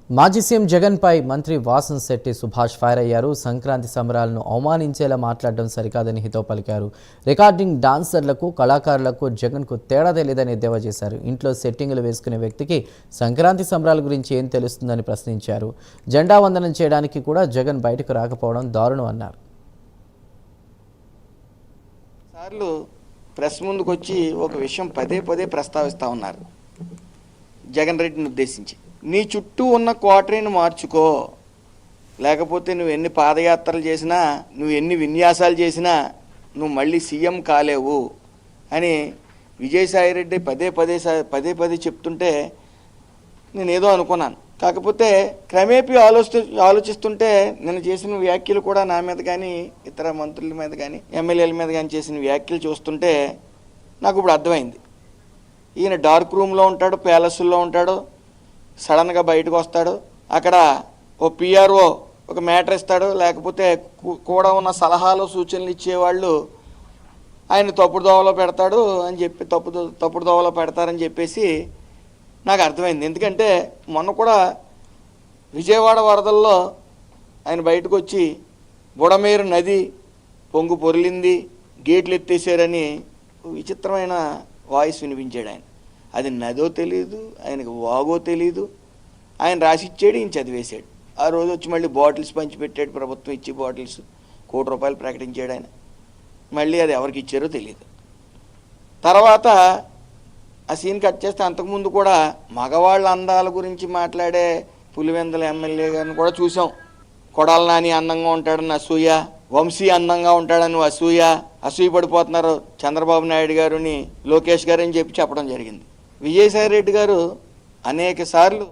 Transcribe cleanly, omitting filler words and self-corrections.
మాజీ సీఎం జగన్పై మంత్రి వాసంశెట్టి సుభాష్ ఫైర్ అయ్యారు. సంక్రాంతి సంబరాలను అవమానించేలా మాట్లాడడం సరికాదని హితవు పలికారు. రికార్డింగ్ డాన్సర్లకు, కళాకారులకు జగన్కు తేడా తెలియదని ఎద్దేవా చేశారు. ఇంట్లో సెట్టింగులు వేసుకునే వ్యక్తికి సంక్రాంతి సంబరాల గురించి ఏం తెలుస్తుందని ప్రశ్నించారు. జెండా వందనం చేయడానికి కూడా జగన్ బయటకు రాకపోవడం దారుణం అన్నారు. సార్లు ప్రెస్ ముందుకు వచ్చి ఒక విషయం పదే పదే ప్రస్తావిస్తూ ఉన్నారు. జగన్ రెడ్డిని ఉద్దేశించి, నీ చుట్టూ ఉన్న కోటరీని మార్చుకో, లేకపోతే నువ్వు ఎన్ని పాదయాత్రలు చేసినా, నువ్వు ఎన్ని విన్యాసాలు చేసినా నువ్వు మళ్ళీ సీఎం కాలేవు అని విజయసాయిరెడ్డి పదే పదే చెప్తుంటే నేనేదో అనుకున్నాను. కాకపోతే క్రమేపీ ఆలోచిస్తుంటే నేను చేసిన వ్యాఖ్యలు కూడా నా మీద కానీ, ఇతర మంత్రుల మీద కానీ, ఎమ్మెల్యేల మీద కానీ చేసిన వ్యాఖ్యలు చూస్తుంటే నాకు ఇప్పుడు అర్థమైంది. ఈయన డార్క్ రూమ్లో ఉంటాడు, ప్యాలెస్లో ఉంటాడు, సడన్గా బయటకు వస్తాడు, అక్కడ ఓ పిఆర్ఓ ఒక మ్యాటర్ ఇస్తాడు, లేకపోతే కూడా ఉన్న సలహాలు సూచనలు ఇచ్చేవాళ్ళు ఆయన తప్పుడు దోవలో పెడతాడు అని చెప్పి తప్పుడు దోవలో పెడతారని చెప్పేసి నాకు అర్థమైంది. ఎందుకంటే మొన్న కూడా విజయవాడ వరదల్లో ఆయన బయటకు వచ్చి బుడమేరు నది పొంగు పొరిలింది, గేట్లు ఎత్తేసారని విచిత్రమైన వాయిస్ వినిపించాడు ఆయన. అది నదో తెలియదు, ఆయనకు వాగో తెలీదు, ఆయన రాసిచ్చాడు, ఈయన చదివేశాడు. ఆ రోజు వచ్చి మళ్ళీ బాటిల్స్ పంచిపెట్టాడు, ప్రభుత్వం ఇచ్చి బాటిల్స్ ₹1 కోటి ప్రకటించాడు ఆయన. మళ్ళీ అది ఎవరికి ఇచ్చారో తెలియదు. తర్వాత ఆ సీన్ కట్ చేస్తే అంతకుముందు కూడా మగవాళ్ళ అందాల గురించి మాట్లాడే పులివెందుల ఎమ్మెల్యే గారిని కూడా చూసాం. కొడాల నాని అందంగా ఉంటాడని అసూయ, వంశీ అందంగా ఉంటాడని అసూయ పడిపోతున్నారు చంద్రబాబు నాయుడు గారుని, లోకేష్ గారు అని చెప్పి చెప్పడం జరిగింది. విజయసాయి రెడ్డి గారు అనేక సార్లు